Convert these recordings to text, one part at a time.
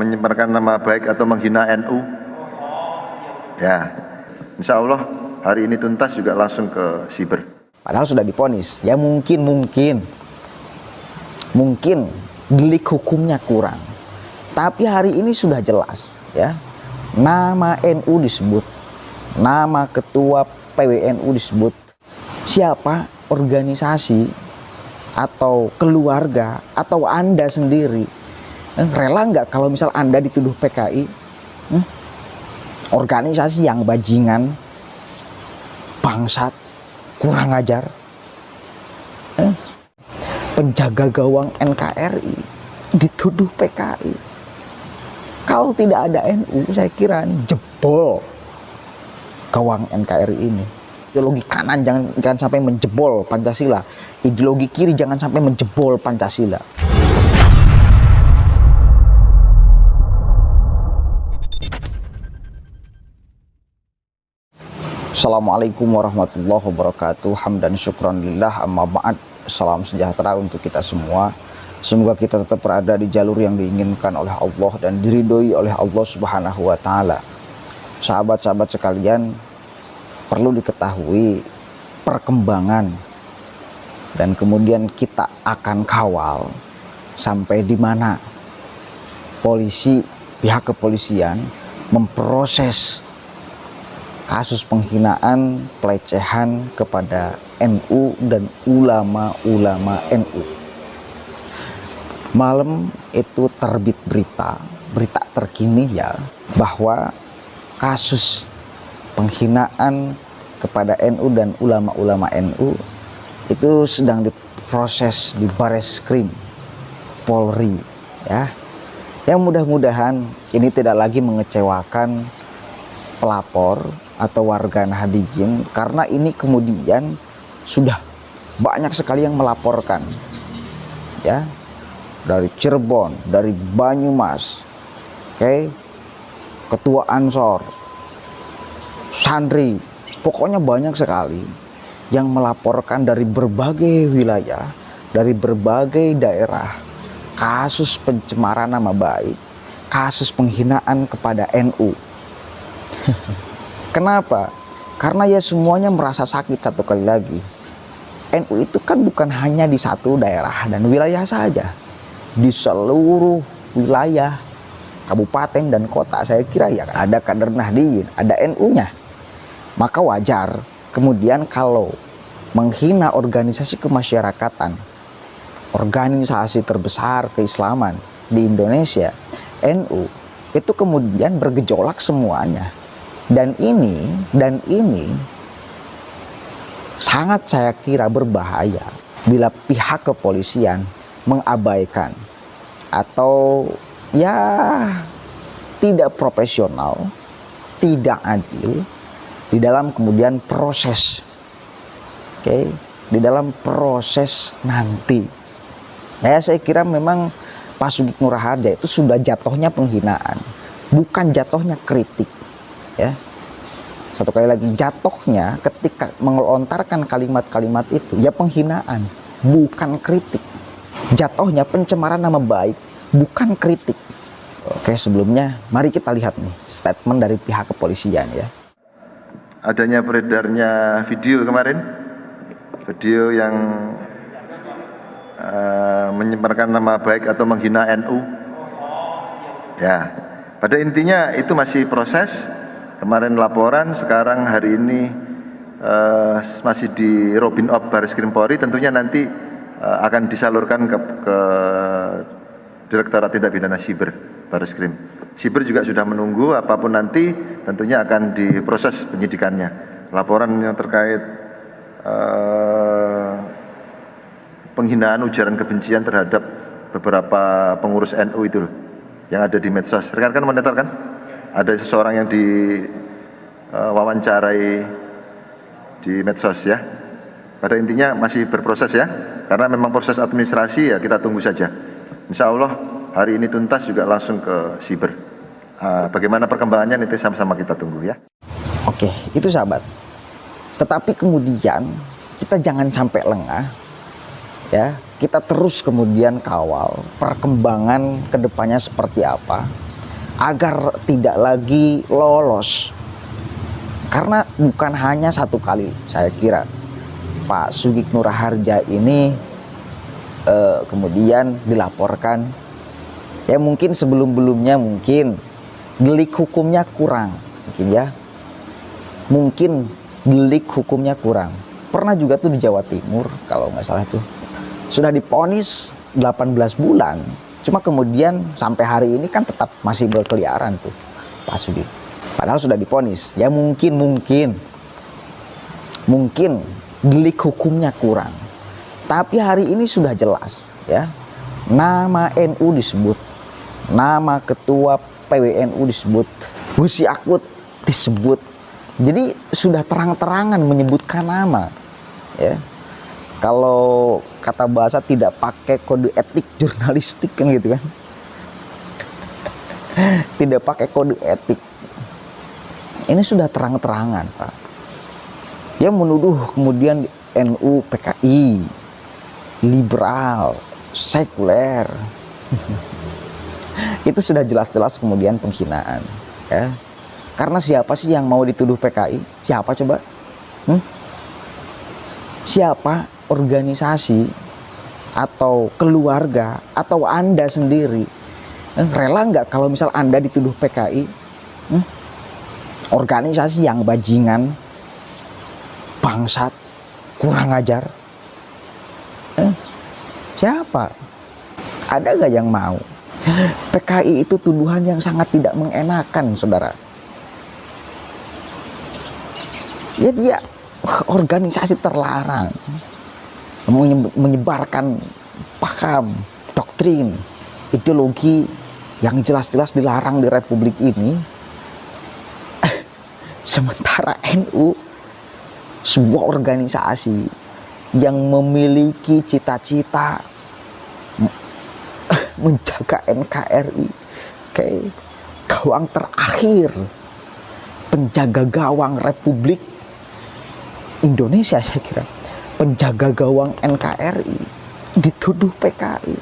menyebarkan nama baik atau menghina NU, ya, insya Allah hari ini tuntas juga langsung ke siber. Padahal sudah divonis, ya mungkin delik hukumnya kurang, tapi hari ini sudah jelas, ya, nama NU disebut, nama ketua PWNU disebut, siapa organisasi atau keluarga atau Anda sendiri rela nggak kalau misal Anda dituduh PKI, organisasi yang bajingan, bangsat, kurang ajar, penjaga gawang NKRI dituduh PKI. Kalau tidak ada NU, saya kira ini jebol gawang NKRI ini. Ideologi kanan jangan sampai menjebol Pancasila, ideologi kiri jangan sampai menjebol Pancasila. Assalamualaikum warahmatullahi wabarakatuh. Hamdan syukran lillah, amma ba'd. Salam sejahtera untuk kita semua. Semoga kita tetap berada di jalur yang diinginkan oleh Allah dan diridhoi oleh Allah Subhanahu wa taala. Sahabat-sahabat sekalian, perlu diketahui perkembangan dan kemudian kita akan kawal sampai di mana pihak kepolisian memproses kasus penghinaan, pelecehan kepada NU dan ulama-ulama NU. Malam itu terbit berita terkini, ya, bahwa kasus penghinaan kepada NU dan ulama-ulama NU itu sedang diproses di Bareskrim Polri, ya. Yang mudah-mudahan ini tidak lagi mengecewakan pelapor atau warga Nahdliyin, karena ini kemudian sudah banyak sekali yang melaporkan, ya, dari Cirebon, dari Banyumas, ketua Ansor, santri, pokoknya banyak sekali yang melaporkan dari berbagai wilayah, dari berbagai daerah, kasus pencemaran nama baik, kasus penghinaan kepada NU. Kenapa? Karena ya semuanya merasa sakit. Satu kali lagi, NU itu kan bukan hanya di satu daerah dan wilayah saja, di seluruh wilayah, kabupaten dan kota. Saya kira ya ada kader Nahdliyin, ada NU-nya. Maka wajar kemudian kalau menghina organisasi kemasyarakatan, organisasi terbesar keislaman di Indonesia, NU, itu kemudian bergejolak semuanya. Dan ini sangat saya kira berbahaya bila pihak kepolisian mengabaikan atau ya tidak profesional, tidak adil di dalam kemudian proses, di dalam proses nanti. Saya kira memang Pak Sugeng Nur Harja itu sudah jatuhnya penghinaan, bukan jatuhnya kritik, ya. Satu kali lagi, jatuhnya ketika melontarkan kalimat-kalimat itu ya penghinaan, bukan kritik. Jatuhnya pencemaran nama baik, bukan kritik. Oke, sebelumnya mari kita lihat nih statement dari pihak kepolisian, ya. Adanya beredarnya video kemarin, video yang menyebarkan nama baik atau menghina NU, ya, pada intinya itu masih proses. Kemarin laporan, sekarang hari ini masih di Robin Op Bareskrim Polri. Tentunya nanti akan disalurkan ke Direktorat Tindak Pidana Siber Bareskrim. Siber juga sudah menunggu, apapun nanti tentunya akan diproses penyidikannya. Laporan yang terkait penghinaan, ujaran kebencian terhadap beberapa pengurus NU itu yang ada di medsos. Rekan-rekan monitor kan? Ada seseorang yang wawancarai di medsos, ya. Pada intinya masih berproses, ya, karena memang proses administrasi, ya, kita tunggu saja. Insya Allah hari ini tuntas juga langsung ke siber. Bagaimana perkembangannya nanti sama-sama kita tunggu, ya. Oke, itu sahabat. Tetapi kemudian kita jangan sampai lengah, ya. Kita terus kemudian kawal perkembangan kedepannya seperti apa. agar tidak lagi lolos. Karena bukan hanya satu kali, saya kira Pak Sugikno Raharja ini kemudian dilaporkan. Ya mungkin sebelum-belumnya mungkin delik hukumnya kurang, mungkin ya. Mungkin delik hukumnya kurang. Pernah juga tuh di Jawa Timur kalau nggak salah tuh. Sudah divonis 18 bulan. Cuma kemudian sampai hari ini kan tetap masih berkeliaran tuh Pak Sugikno. Padahal sudah divonis. Ya mungkin delik hukumnya kurang. Tapi hari ini sudah jelas ya. Nama NU disebut, nama ketua PWNU disebut, Gus Yakut disebut. Jadi sudah terang-terangan menyebutkan nama ya. Kalau kata bahasa tidak pakai kode etik jurnalistik kan gitu kan. Tidak pakai kode etik. Ini sudah terang-terangan, Pak. Dia menuduh kemudian NU PKI liberal, sekuler. Itu sudah jelas-jelas kemudian penghinaan ya. Karena siapa sih yang mau dituduh PKI? Siapa coba? Siapa organisasi atau keluarga atau Anda sendiri rela nggak kalau misal Anda dituduh PKI? Organisasi yang bajingan, bangsat, kurang ajar. Siapa? Ada gak yang mau? PKI itu tuduhan yang sangat tidak mengenakan, saudara. Ya dia organisasi terlarang, menyebarkan paham, doktrin, ideologi yang jelas-jelas dilarang di Republik ini. Sementara NU, sebuah organisasi yang memiliki cita-cita menjaga NKRI, gawang terakhir, penjaga gawang Republik Indonesia, saya kira, penjaga gawang NKRI, dituduh PKI.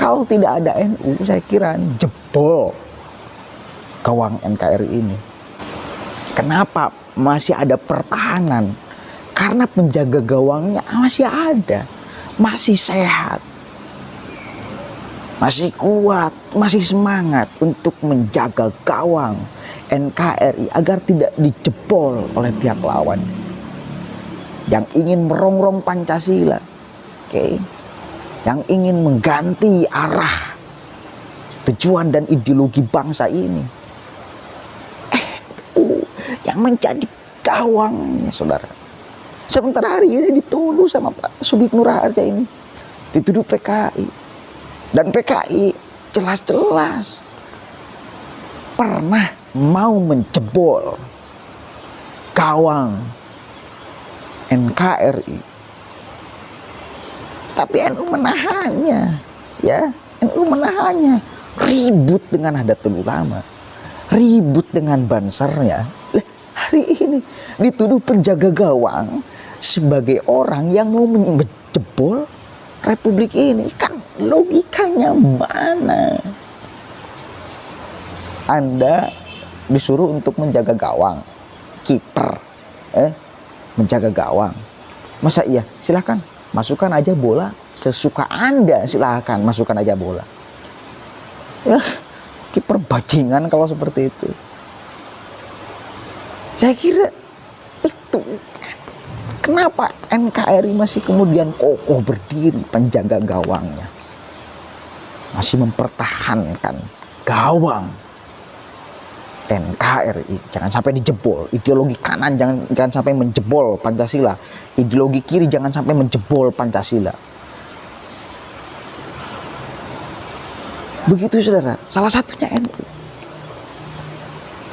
Kalau tidak ada NU, saya kira jebol gawang NKRI ini. Kenapa masih ada pertahanan? Karena penjaga gawangnya masih ada, masih sehat, masih kuat, masih semangat untuk menjaga gawang NKRI agar tidak dijebol oleh pihak lawan yang ingin merongrong Pancasila, yang ingin mengganti arah tujuan dan ideologi bangsa ini. Yang menjadi gawangnya, saudara. Sementara hari ini dituduh sama Pak Sugikno Raharja ini, dituduh PKI. Dan PKI jelas-jelas pernah mau menjebol gawang NKRI. Tapi NU menahannya, ya. NU menahannya. Ribut dengan Nahdlatul Ulama, ribut dengan Bansernya. Hari ini dituduh penjaga gawang sebagai orang yang mau menjebol Republik ini. Kan logikanya mana? Anda disuruh untuk menjaga gawang, kiper, menjaga gawang. Masa iya? Silahkan masukkan aja bola sesuka Anda, silahkan masukkan aja bola. Ya, kiper bajingan kalau seperti itu. Saya kira itu kenapa NKRI masih kemudian kokoh berdiri penjaga gawangnya, masih mempertahankan gawang NKRI. Jangan sampai dijebol. Ideologi kanan jangan sampai menjebol Pancasila, ideologi kiri jangan sampai menjebol Pancasila. Begitu, saudara. Salah satunya NU.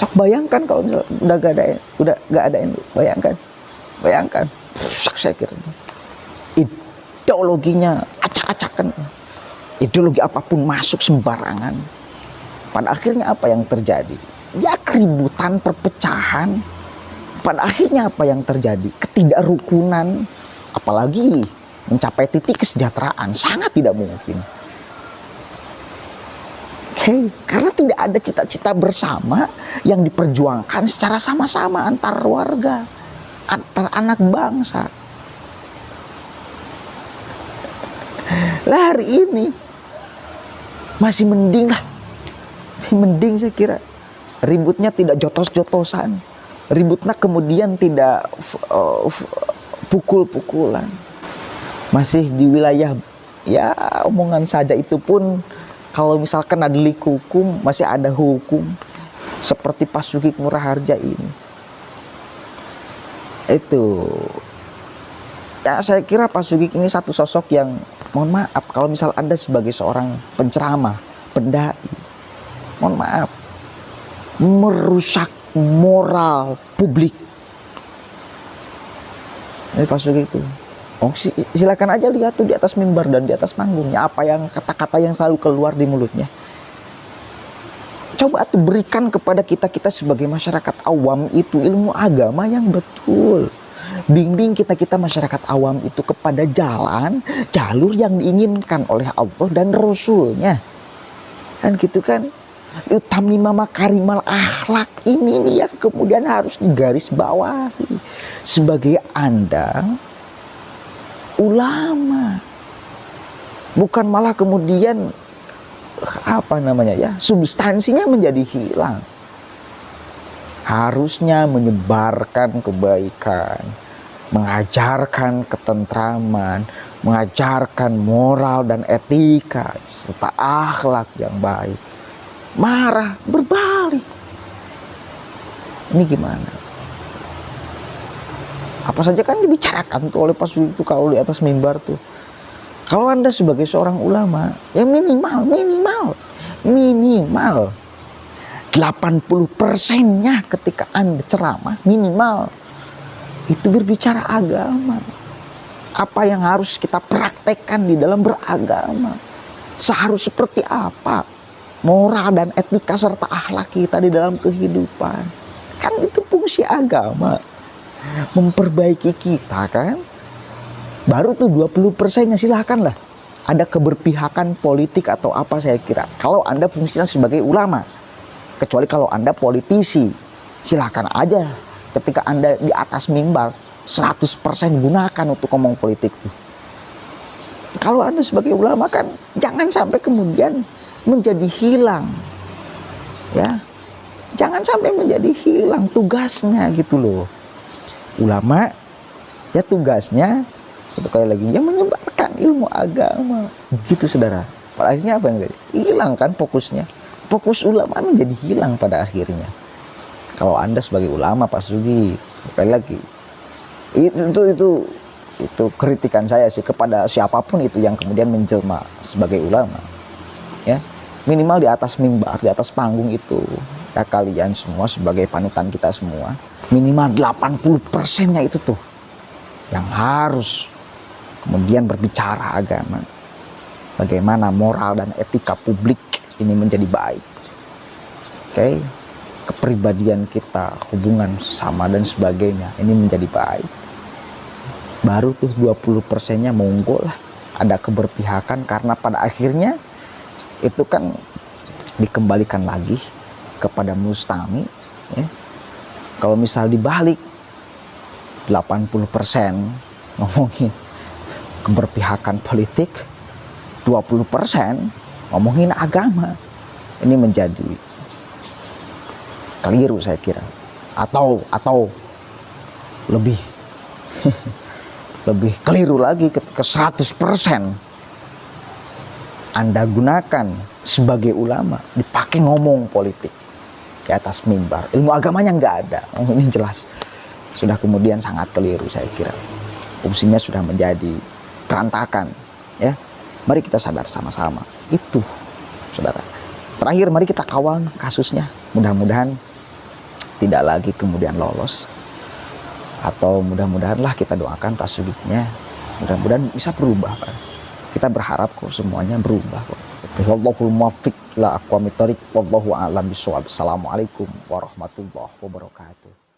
Cok bayangkan kalau udah gak ada NU, bayangkan, rusak saya kira. Ideologinya acak-acakan, ideologi apapun masuk sembarangan. Pada akhirnya apa yang terjadi? Ya keributan, perpecahan. Pada akhirnya apa yang terjadi? Ketidakrukunan, apalagi mencapai titik kesejahteraan sangat tidak mungkin. Oke, karena tidak ada cita-cita bersama yang diperjuangkan secara sama-sama antar warga, antar anak bangsa. Lah hari ini masih mending lah, mending saya kira ributnya tidak jotos-jotosan, ributnya kemudian tidak pukul-pukulan, masih di wilayah ya omongan saja, itu pun kalau misalkan ada delik hukum masih ada hukum, seperti Pak Sugeng Ngurah Harja ini. Itu ya, saya kira Pak Sugeng ini satu sosok yang, mohon maaf kalau misal Anda sebagai seorang penceramah, pendai, mohon maaf, merusak moral publik. Ini Pak Sugeng itu, silakan aja lihat tuh di atas mimbar dan di atas panggungnya, apa yang kata-kata yang selalu keluar di mulutnya. Coba tuh berikan kepada kita sebagai masyarakat awam itu ilmu agama yang betul. Bimbing kita masyarakat awam itu kepada jalur yang diinginkan oleh Allah dan Rasulnya. Kan gitu kan. Utamima makarimal akhlak ini nih yang kemudian harus digarisbawahi. Sebagai Anda ulama, bukan malah kemudian substansinya menjadi hilang. Harusnya menyebarkan kebaikan, mengajarkan ketentraman, mengajarkan moral dan etika serta akhlak yang baik. Marah berbalik, ini gimana? Apa saja kan dibicarakan tuh oleh Pak Sugeng itu kalau di atas mimbar tuh. Kalau Anda sebagai seorang ulama, ya minimal 80%-nya ketika Anda ceramah, minimal itu berbicara agama. Apa yang harus kita praktekkan di dalam beragama, seharus seperti apa moral dan etika serta akhlak kita di dalam kehidupan. Kan itu fungsi agama, memperbaiki kita kan. Baru tuh 20%-nya silakanlah ada keberpihakan politik atau apa, saya kira kalau Anda fungsinya sebagai ulama. Kecuali kalau Anda politisi, silakan aja ketika Anda di atas mimbar 100% gunakan untuk ngomong politik tuh. Kalau Anda sebagai ulama kan jangan sampai kemudian menjadi hilang, ya, jangan sampai menjadi hilang tugasnya gitu loh. Ulama ya tugasnya satu kali lagi ya menyebarkan ilmu agama gitu, saudara. Pada akhirnya apa yang terjadi? Hilang kan fokusnya. Fokus ulama menjadi hilang pada akhirnya. Kalau Anda sebagai ulama, Pak Sugeng, sekali lagi itu kritikan saya sih kepada siapapun itu yang kemudian menjelma sebagai ulama. Ya, minimal di atas mimbar, di atas panggung itu ya, kalian semua sebagai panutan kita semua, minimal 80%-nya itu tuh yang harus kemudian berbicara agama. Bagaimana moral dan etika publik ini menjadi baik. Oke, kepribadian kita, hubungan sama dan sebagainya ini menjadi baik. Baru tuh 20%-nya monggo lah ada keberpihakan, karena pada akhirnya itu kan dikembalikan lagi kepada mustami, ya. Kalau misal dibalik 80% ngomongin keberpihakan politik, 20% ngomongin agama, ini menjadi keliru saya kira. Atau lebih lebih keliru lagi ketika 100% Anda gunakan sebagai ulama dipakai ngomong politik di atas mimbar. Ilmu agamanya nggak ada. Ini jelas sudah kemudian sangat keliru saya kira. Fungsinya sudah menjadi berantakan, ya. Mari kita sadar sama-sama itu, saudara. Terakhir, mari kita kawal kasusnya. Mudah-mudahan tidak lagi kemudian lolos, atau mudah-mudahanlah kita doakan Pak Sugengnya mudah-mudahan bisa berubah, Pak. Kita berharap kok semuanya berubah kok. Wallahul muwaffiq ila aqwamit thoriq, wallahu a'lam bishawab. Assalamualaikum warahmatullahi wabarakatuh.